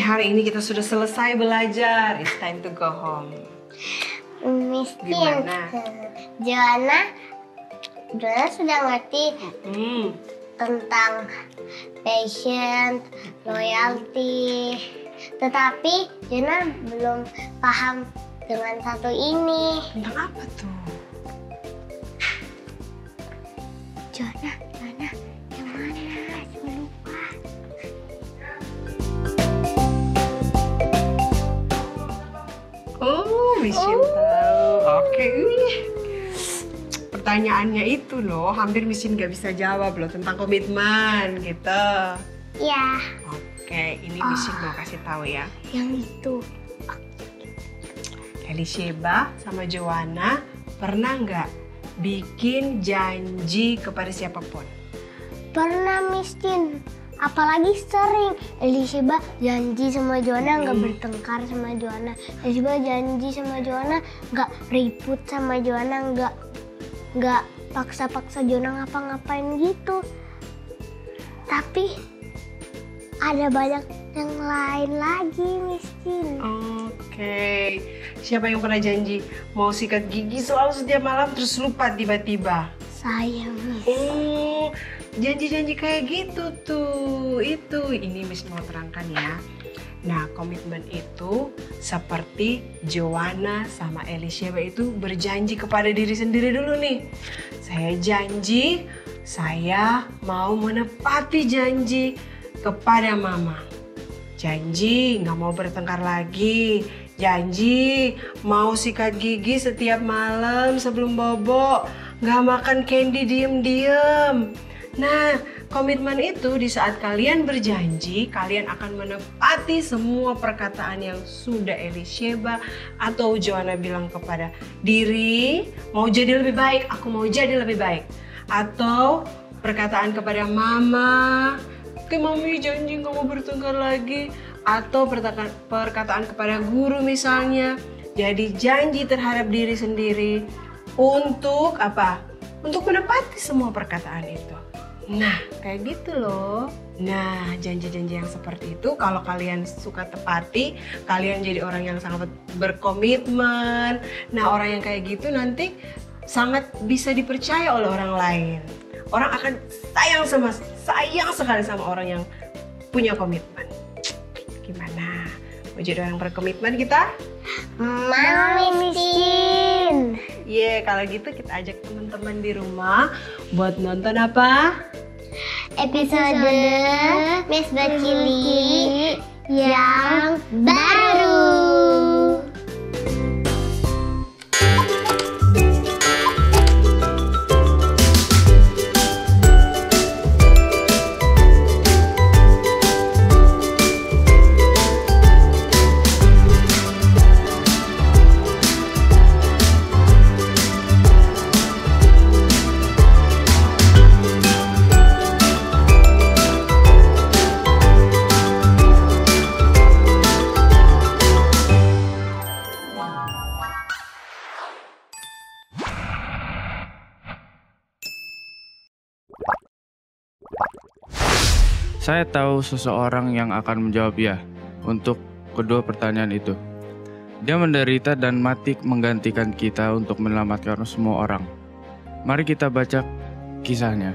hari ini kita sudah selesai belajar. It's time to go home. Miss Tin, Gimana? Joanna sudah ngerti tentang passion, loyalty. Tetapi Joanna belum paham dengan satu ini. Tentang apa tuh? Joanna, yang mana? Saya lupa. Oh, Miss Shin tahu. Oke. Pertanyaannya itu loh, hampir Miss Shin gak bisa jawab loh tentang komitmen gitu. Ya, Oke, ini Miss Shin mau kasih tahu ya. yang itu. Elisheba sama Joanna pernah nggak bikin janji kepada siapapun? Pernah Miss Tin, apalagi sering. Elisheba janji sama Joanna nggak bertengkar sama Joanna. Elisheba janji sama Joanna nggak ribut sama Joanna, nggak paksa-paksa Joanna ngapa-ngapain gitu. Tapi ada banyak yang lain lagi Miss Tin. Oke, siapa yang pernah janji mau sikat gigi selalu setiap malam terus lupa tiba-tiba? Saya Miss. Oh, janji-janji kayak gitu tuh, ini Miss mau terangkan ya. Nah, komitmen itu seperti Joanna sama Elisheba itu berjanji kepada diri sendiri dulu nih. Saya janji, saya mau menepati janji kepada mama. Janji nggak mau bertengkar lagi. Janji mau sikat gigi setiap malam sebelum bobo. Nggak makan candy diem-diem. Nah, komitmen itu di saat kalian berjanji, kalian akan menepati semua perkataan yang sudah Elisheba atau Joanna bilang kepada diri, mau jadi lebih baik, aku mau jadi lebih baik. Atau perkataan kepada mama, oke mami janji nggak mau bertengkar lagi. Atau perkataan kepada guru misalnya. Jadi janji terhadap diri sendiri untuk apa? Untuk menepati semua perkataan itu. Nah, kayak gitu loh. Nah, janji-janji yang seperti itu kalau kalian suka tepati, kalian jadi orang yang sangat berkomitmen. Nah, orang yang kayak gitu nanti sangat bisa dipercaya oleh orang lain. Orang akan sayang sekali sama orang yang punya komitmen. Gimana? Mau jadi orang berkomitmen kita? Mau Miss Tin. Kalau gitu kita ajak teman-teman di rumah buat nonton apa? Episode Miss Bacili yang baru. Saya tahu seseorang yang akan menjawab ya untuk kedua pertanyaan itu. Dia menderita dan mati menggantikan kita untuk menyelamatkan semua orang. Mari kita baca kisahnya.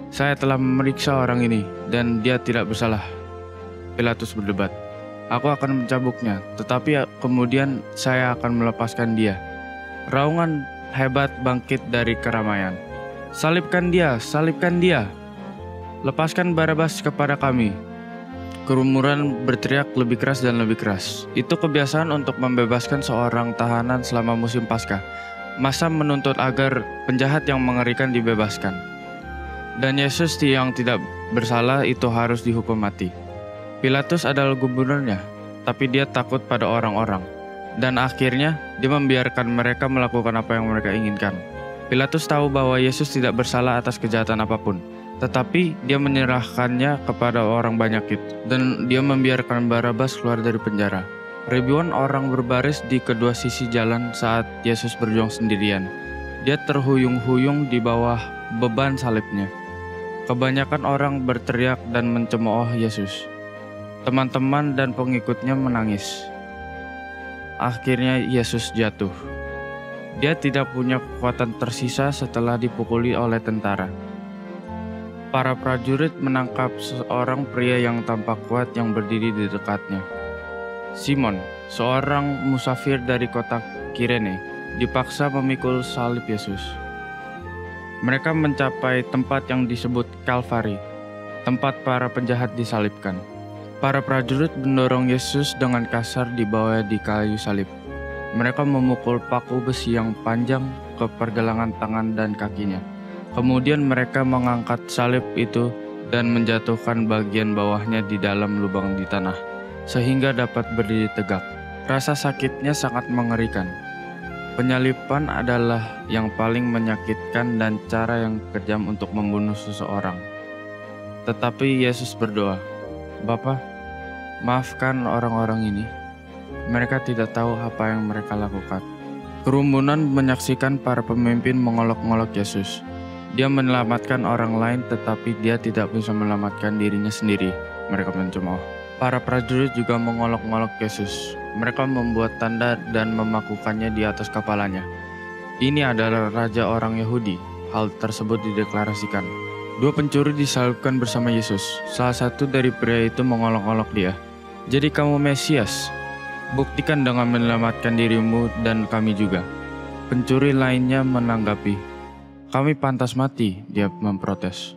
Saya telah memeriksa orang ini dan dia tidak bersalah. Pilatus berdebat. Aku akan mencambuknya, tetapi kemudian saya akan melepaskan dia. Raungan hebat bangkit dari keramaian. Salibkan dia, salibkan dia. Lepaskan Barabas kepada kami. Kerumunan berteriak lebih keras dan lebih keras. Itu kebiasaan untuk membebaskan seorang tahanan selama musim Paskah. Massa menuntut agar penjahat yang mengerikan dibebaskan. Dan Yesus yang tidak bersalah itu harus dihukum mati. Pilatus adalah gubernurnya, tapi dia takut pada orang-orang. Dan akhirnya dia membiarkan mereka melakukan apa yang mereka inginkan. Pilatus tahu bahwa Yesus tidak bersalah atas kejahatan apapun. Tetapi dia menyerahkannya kepada orang banyak itu. Dan dia membiarkan Barabas keluar dari penjara. Ribuan orang berbaris di kedua sisi jalan saat Yesus berjuang sendirian. Dia terhuyung-huyung di bawah beban salibnya. Kebanyakan orang berteriak dan mencemooh Yesus. Teman-teman dan pengikutnya menangis. Akhirnya Yesus jatuh. Dia tidak punya kekuatan tersisa setelah dipukuli oleh tentara. Para prajurit menangkap seorang pria yang tampak kuat yang berdiri di dekatnya. Simon, seorang musafir dari kota Kirene, dipaksa memikul salib Yesus. Mereka mencapai tempat yang disebut Kalvari, tempat para penjahat disalibkan. Para prajurit mendorong Yesus dengan kasar dibawanya di kayu salib. Mereka memukul paku besi yang panjang ke pergelangan tangan dan kakinya. Kemudian mereka mengangkat salib itu dan menjatuhkan bagian bawahnya di dalam lubang di tanah, sehingga dapat berdiri tegak. Rasa sakitnya sangat mengerikan. Penyaliban adalah yang paling menyakitkan dan cara yang kejam untuk membunuh seseorang. Tetapi Yesus berdoa, "Bapa, maafkan orang-orang ini. Mereka tidak tahu apa yang mereka lakukan." Kerumunan menyaksikan para pemimpin mengolok-ngolok Yesus. Dia menyelamatkan orang lain tetapi dia tidak bisa menyelamatkan dirinya sendiri. Mereka mencemooh. Para prajurit juga mengolok-ngolok Yesus. Mereka membuat tanda dan memakukannya di atas kepalanya. Ini adalah raja orang Yahudi. Hal tersebut dideklarasikan. 2 pencuri disalibkan bersama Yesus. Salah satu dari pria itu mengolok-olok dia. "Jadi kamu Mesias? Buktikan dengan menyelamatkan dirimu dan kami juga." Pencuri lainnya menanggapi, "Kami pantas mati," dia memprotes.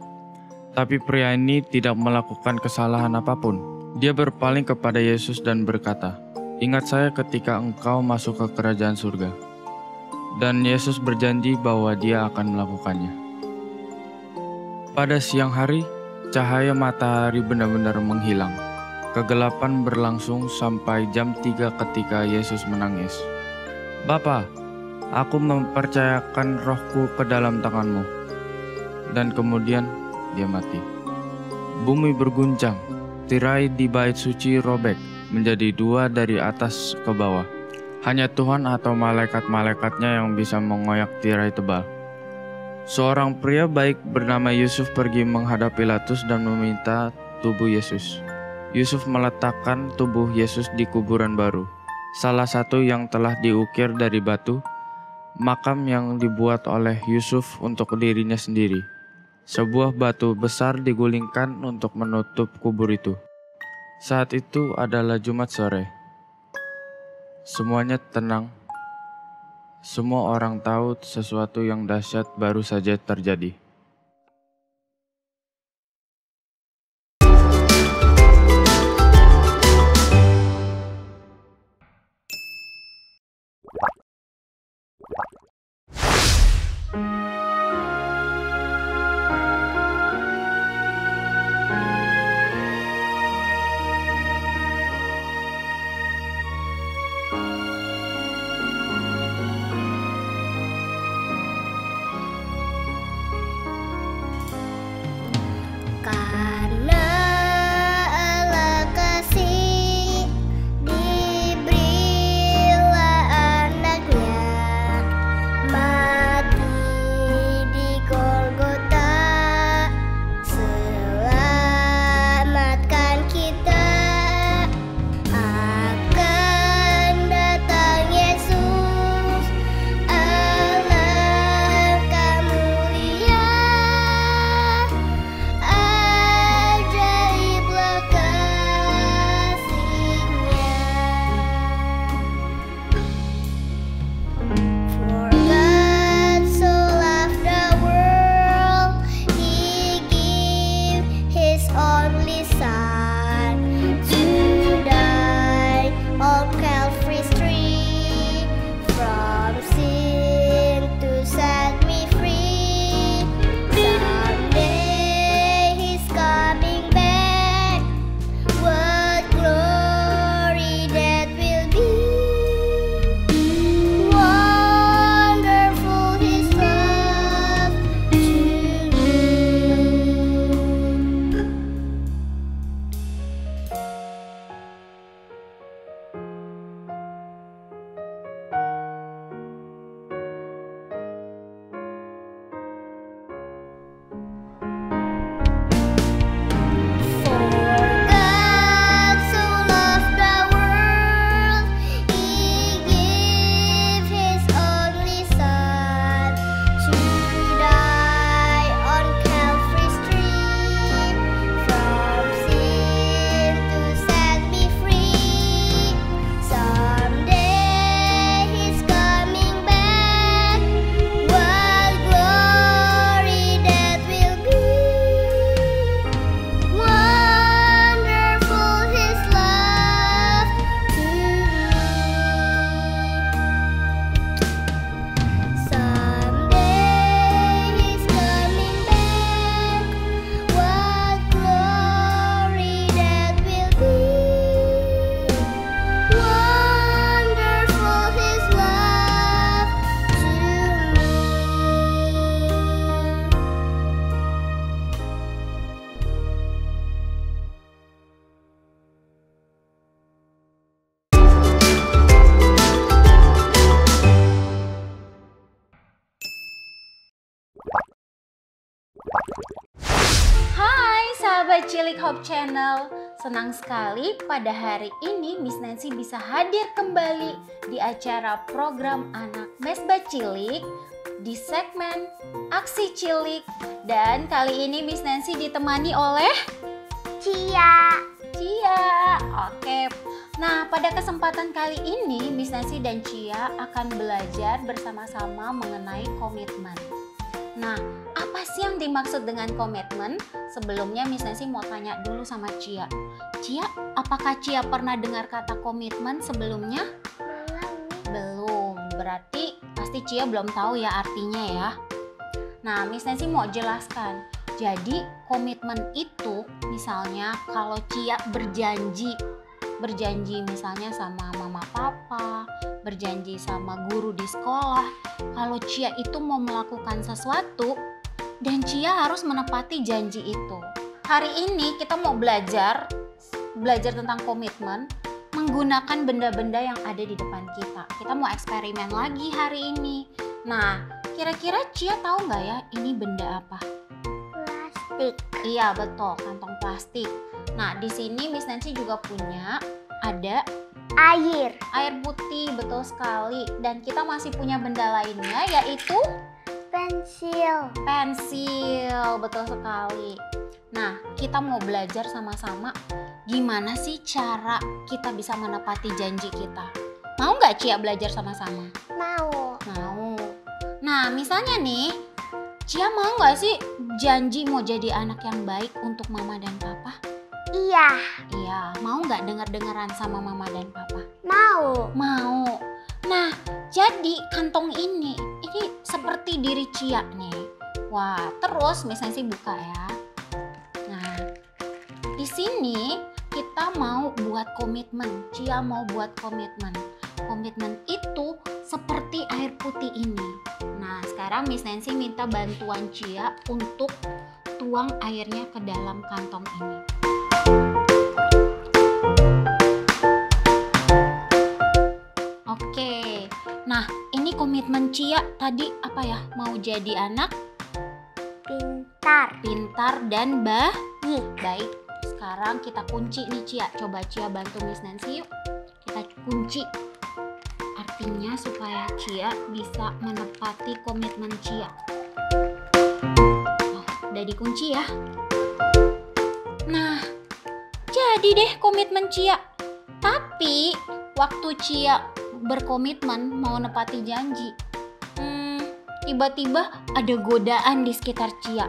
Tapi pria ini tidak melakukan kesalahan apapun. Dia berpaling kepada Yesus dan berkata, "Ingat saya ketika engkau masuk ke kerajaan surga." Dan Yesus berjanji bahwa dia akan melakukannya. Pada siang hari, cahaya matahari benar-benar menghilang. Kegelapan berlangsung sampai jam 3 ketika Yesus menangis. "Bapa, aku mempercayakan rohku ke dalam tanganmu." Dan kemudian dia mati. Bumi berguncang, tirai di bait suci robek menjadi 2 dari atas ke bawah. Hanya Tuhan atau malaikat-malaikatnya yang bisa mengoyak tirai tebal. Seorang pria baik bernama Yusuf pergi menghadap Pilatus dan meminta tubuh Yesus. Yusuf meletakkan tubuh Yesus di kuburan baru, salah satu yang telah diukir dari batu, makam yang dibuat oleh Yusuf untuk dirinya sendiri. Sebuah batu besar digulingkan untuk menutup kubur itu. Saat itu adalah Jumat sore. Semuanya tenang. Semua orang tahu sesuatu yang dahsyat baru saja terjadi. Hai sahabat Cilik Hope Channel, senang sekali pada hari ini Miss Nancy bisa hadir kembali di acara program anak Mesbah Cilik di segmen Aksi Cilik. Dan kali ini Miss Nancy ditemani oleh Cia. Oke. Nah, pada kesempatan kali ini Miss Nancy dan Cia akan belajar bersama-sama mengenai komitmen. Nah, apa sih yang dimaksud dengan komitmen? Sebelumnya Miss Nancy mau tanya dulu sama Cia. Cia, apakah Cia pernah dengar kata komitmen sebelumnya? Belum. Berarti pasti Cia belum tahu ya artinya ya. Nah, Miss Nancy mau jelaskan. Jadi, komitmen itu misalnya kalau Cia berjanji misalnya sama mama papa, berjanji sama guru di sekolah, kalau Cia itu mau melakukan sesuatu dan Cia harus menepati janji itu. Hari ini kita mau belajar tentang komitmen menggunakan benda-benda yang ada di depan kita. Kita mau eksperimen lagi hari ini. Nah, kira-kira Cia tahu nggak ya ini benda apa? Plastik. Iya betul, kantong plastik. Nah, di sini Miss Nancy juga punya ada Air. air putih, betul sekali. Dan kita masih punya benda lainnya yaitu Pensil. pensil, betul sekali. Nah, kita mau belajar sama-sama gimana sih cara kita bisa menepati janji kita. Mau nggak Cia belajar sama-sama? Mau. Mau. Nah, misalnya nih, Cia mau nggak sih janji mau jadi anak yang baik untuk mama dan papa? Iya. Iya, mau nggak dengar-dengaran sama mama dan papa? Mau. Mau. Nah, jadi kantong ini seperti diri Cia nih. Wah, terus Miss Nancy buka ya. Nah, di sini kita mau buat komitmen. Cia mau buat komitmen. Komitmen itu seperti air putih ini. Nah, sekarang Miss Nancy minta bantuan Cia untuk tuang airnya ke dalam kantong ini. Oke, nah ini komitmen Cia tadi apa ya? Mau jadi anak pintar dan baik. Sekarang kita kunci nih Cia. Coba Cia bantu Miss Nancy yuk. Kita kunci. Artinya supaya Cia bisa menepati komitmen Cia. Oh, udah dikunci ya. Nah, jadi deh komitmen Cia. Tapi waktu Cia berkomitmen mau nepati janji, tiba-tiba ada godaan di sekitar Cia.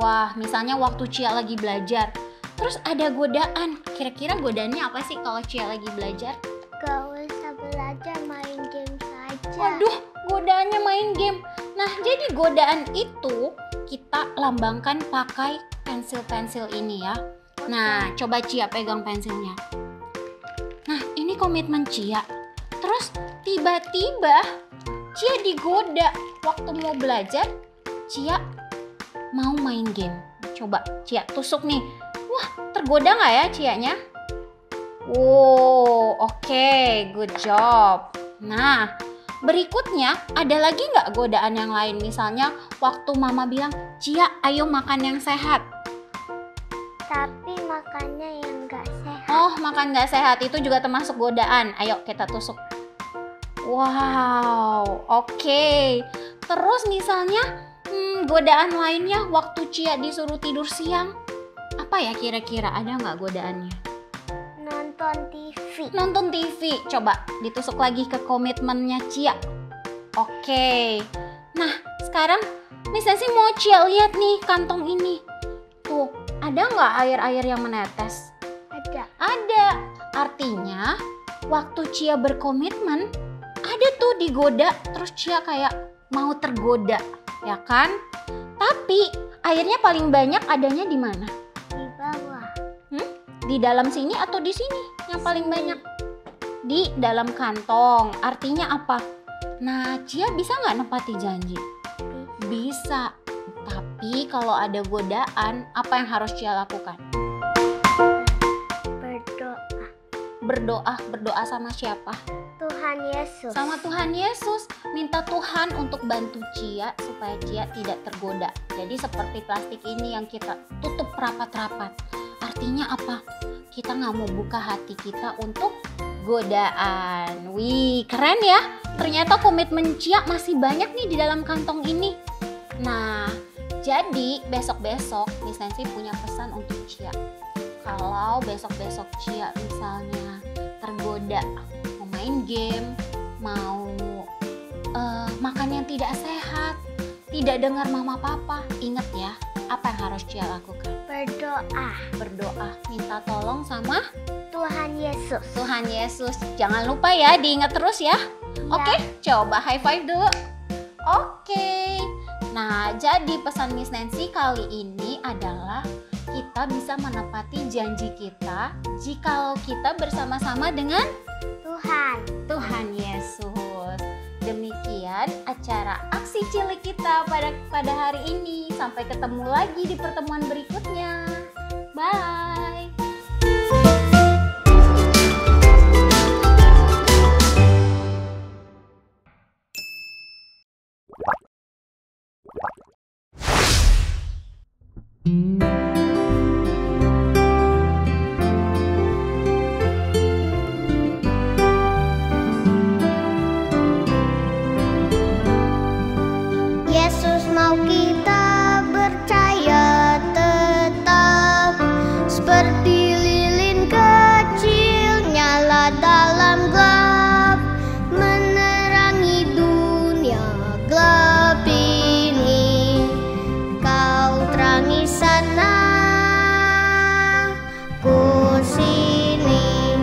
Wah, misalnya waktu Cia lagi belajar, terus ada godaan. Kira-kira godaannya apa sih kalau Cia lagi belajar? Gak usah belajar, main game saja. Waduh, godaannya main game. Nah, jadi godaan itu kita lambangkan pakai pensil-pensil ini ya. Nah, coba Cia pegang pensilnya. Nah, ini komitmen Cia. Terus tiba-tiba Cia digoda waktu mau belajar. Cia mau main game. Coba Cia tusuk nih. Wah, tergoda nggak ya Cianya? Wow, oke, good job. Nah, berikutnya ada lagi nggak godaan yang lain? Misalnya waktu mama bilang, Cia ayo makan yang sehat. Tapi makannya yang gak sehat. Oh, makan nggak sehat itu juga termasuk godaan. Ayo kita tusuk. Wow, oke. Terus misalnya godaan lainnya waktu Cia disuruh tidur siang. Apa ya kira-kira, ada nggak godaannya? Nonton TV. Nonton TV. Coba ditusuk lagi ke komitmennya Cia. Oke. Nah, sekarang Miss Nancy mau Cia lihat nih kantong ini. Tuh, ada nggak air-air yang menetes? Ada. Ada. Artinya, waktu Cia berkomitmen, ada tuh digoda, terus Cia kayak mau tergoda, ya kan? Tapi, airnya paling banyak adanya di mana? Di bawah. Di dalam sini atau di sini yang paling banyak? Di dalam kantong. Artinya apa? Nah, Cia bisa nggak nepati janji? Bisa. Tapi kalau ada godaan, apa yang harus Cia lakukan? Berdoa. Berdoa sama siapa? Tuhan. Tuhan Yesus. Sama Tuhan Yesus. Minta Tuhan untuk bantu Cia supaya Cia tidak tergoda. Jadi seperti plastik ini yang kita tutup rapat-rapat. Artinya apa? Kita nggak mau buka hati kita untuk godaan. Wih, keren ya. Ternyata komitmen Cia masih banyak nih di dalam kantong ini. Nah, jadi besok-besok Miss Nancy punya pesan untuk Cia. Kalau besok-besok Cia misalnya tergoda mau main game, mau makan yang tidak sehat, tidak dengar mama papa, ingat ya, apa yang harus Cia lakukan? Berdoa, minta tolong sama Tuhan Yesus. Tuhan Yesus. Jangan lupa ya, diingat terus ya. Oke, coba high five dulu. Oke. Nah, jadi pesan Miss Nancy kali ini adalah kita bisa menepati janji kita jikalau kita bersama-sama dengan Tuhan Yesus. Demikian acara aksi cilik kita pada hari ini. Sampai ketemu lagi di pertemuan berikutnya. Bye. Yesus mau kita percaya tetap seperti lilin kecil nyala dalam gelap, menerangi dunia gelap ini. Kau terangi sana, ku sini.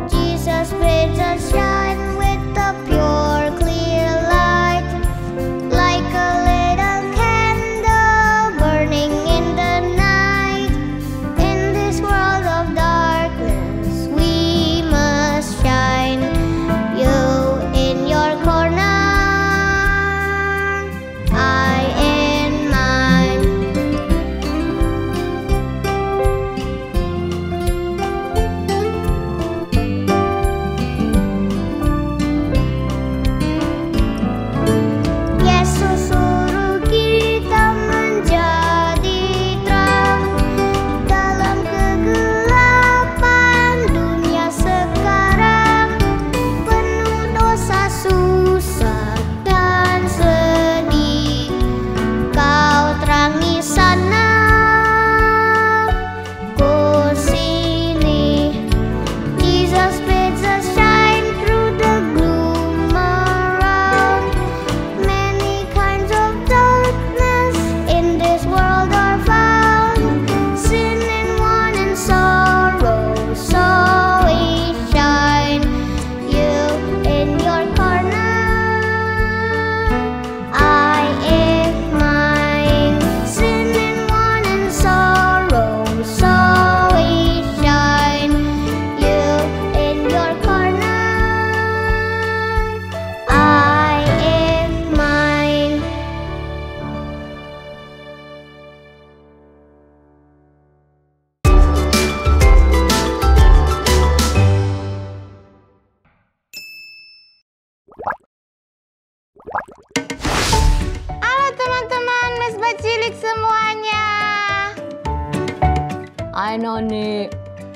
Jesus made us shine with the pure clear light, like a little candle burning in the night. In this world of darkness, we must shine. You in your corner, I in mine. Yesus suruh kita menjadi terang dalam kegelapan dunia sekarang, penuh dosa, susah dan sedih. Kau terangi sana, ku sini. Jesus bids us shine through the gloom around. Many kinds of darkness in this world are found. Sin and want and sorrow, so we shine. You in your corner, I in mine. Sin and want and sorrow, so we shine. You in your corner, I in mine. Halo teman-teman Mesbah Cilik semuanya. Hai Noni.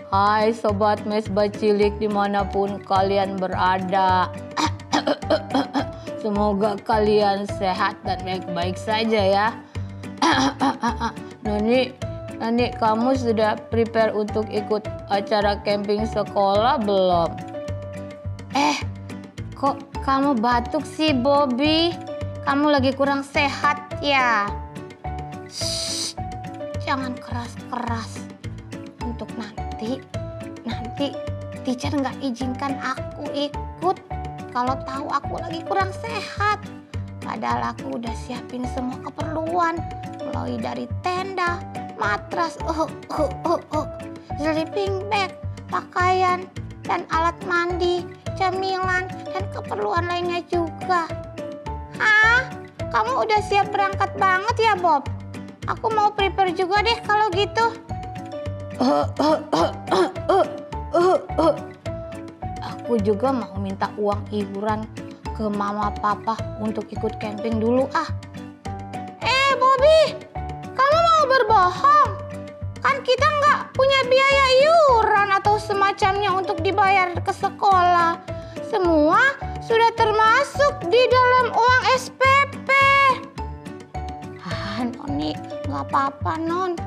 Hai Sobat Mesbah Cilik dimanapun kalian berada. Semoga kalian sehat dan baik-baik saja ya. Noni, kamu sudah prepare untuk ikut acara camping sekolah belum? Kok kamu batuk sih Bobby? Kamu lagi kurang sehat ya? Shh, jangan keras-keras. Untuk nanti teacher nggak izinkan aku ikut kalau tahu aku lagi kurang sehat. Padahal aku udah siapin semua keperluan, mulai dari tenda, matras, sleeping bag, pakaian, dan alat mandi, cemilan, dan keperluan lainnya juga. Hah? Kamu udah siap berangkat banget ya, Bob? Aku mau prepare juga deh kalau gitu. Aku juga mau minta uang iuran ke mama papa untuk ikut camping dulu ah. Bobby, kamu mau berbohong? Kan kita nggak punya biaya iuran atau semacamnya untuk dibayar ke sekolah. Semua sudah termasuk di dalam uang SPP. Noni, nggak apa-apa Non.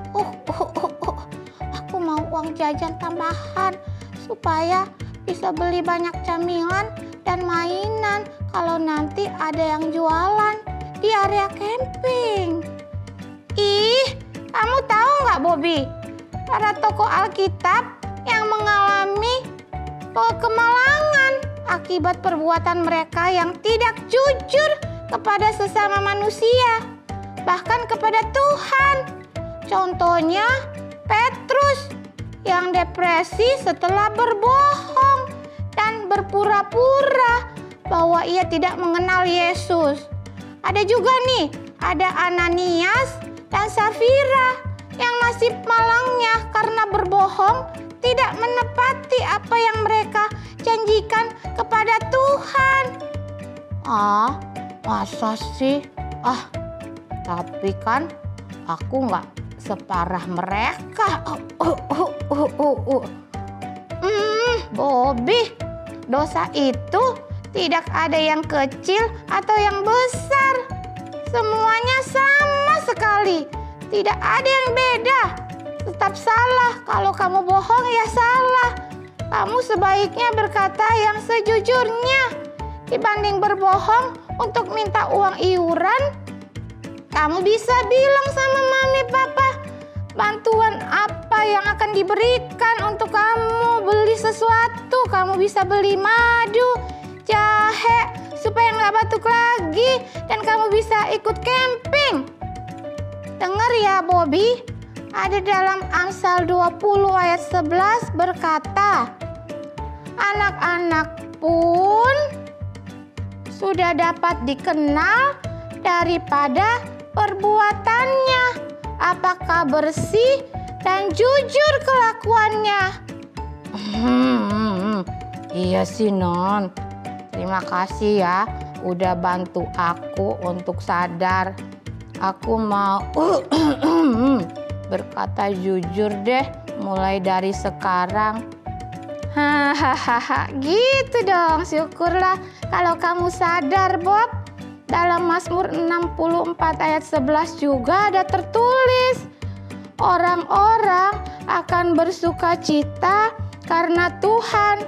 Aku mau uang jajan tambahan supaya bisa beli banyak camilan dan mainan kalau nanti ada yang jualan di area camping. Ih, kamu tahu nggak Bobby? Para tokoh Alkitab yang mengalami kemalangan akibat perbuatan mereka yang tidak jujur kepada sesama manusia, bahkan kepada Tuhan. Contohnya Petrus yang depresi setelah berbohong dan berpura-pura bahwa ia tidak mengenal Yesus. Ada juga nih, ada Ananias dan Safira yang nasib malangnya karena berbohong tidak menepati apa yang mereka janjikan kepada Tuhan. Masa sih? Tapi kan aku nggak separah mereka. Bobby, dosa itu tidak ada yang kecil atau yang besar. Semuanya sama sekali. Tidak ada yang beda. Tetap salah. Kalau kamu bohong ya salah. Kamu sebaiknya berkata yang sejujurnya. Dibanding berbohong untuk minta uang iuran, kamu bisa bilang sama mami papa bantuan apa yang akan diberikan untuk kamu beli sesuatu. Kamu bisa beli madu, jahe, supaya nggak batuk lagi dan kamu bisa ikut camping. Dengar ya Bobby, ada dalam Amsal 20 ayat 11 berkata, anak-anak pun sudah dapat dikenal daripada perbuatannya, apakah bersih dan jujur kelakuannya. Iya sih Non, terima kasih ya udah bantu aku untuk sadar. Aku mau berkata jujur deh mulai dari sekarang. Hahaha, gitu dong. Syukurlah kalau kamu sadar, Bob. Dalam Mazmur 64 ayat 11 juga ada tertulis, orang-orang akan bersuka cita karena Tuhan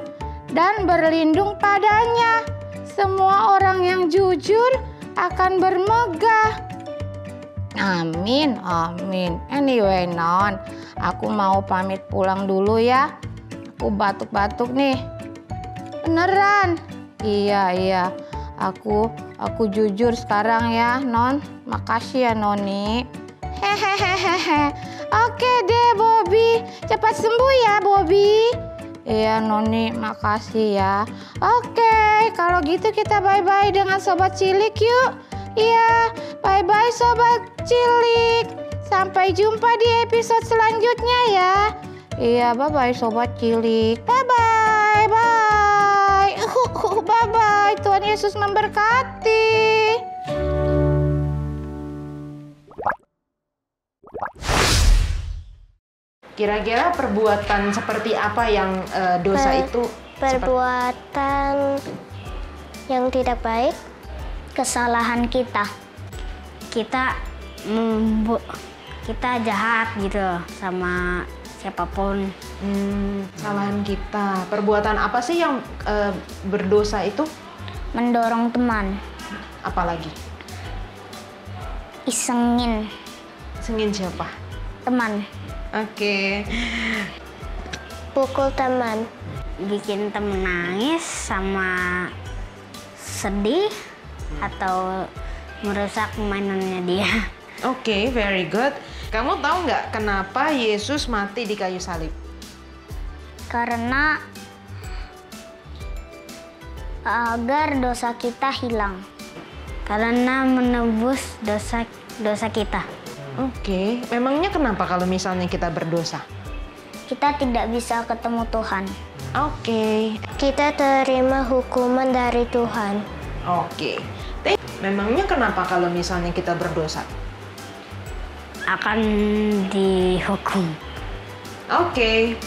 dan berlindung padanya. Semua orang yang jujur akan bermegah. Amin, amin. Anyway, Non, aku mau pamit pulang dulu ya. Aku batuk-batuk nih. Beneran? Iya. Aku jujur sekarang ya, Non. Makasih ya, Noni. Hehehehe. Oke deh, Bobby. Cepat sembuh ya, Bobby. Iya, Noni. Makasih ya. Oke, kalau gitu kita bye-bye dengan Sobat Cilik yuk. Iya, bye-bye Sobat Cilik. Sampai jumpa di episode selanjutnya ya. Iya, bye-bye Sobat Cilik. Bye-bye. Bye. Bye-bye. Tuhan Yesus memberkati. Kira-kira perbuatan seperti apa yang dosa itu? Perbuatan yang tidak baik. Kesalahan kita jahat gitu sama siapapun. Kesalahan kita. Perbuatan apa sih yang berdosa itu? Mendorong teman, Apalagi? isengin Sengin siapa? teman, Oke. pukul teman, bikin temen nangis sama sedih atau merusak mainannya dia. Oke, very good. Kamu tahu nggak kenapa Yesus mati di kayu salib? Karena agar dosa kita hilang. Karena menebus dosa kita. Oke, memangnya kenapa kalau misalnya kita berdosa? Kita tidak bisa ketemu Tuhan. Oke, kita terima hukuman dari Tuhan. Oke. Memangnya kenapa kalau misalnya kita berdosa? Akan dihukum. Oke.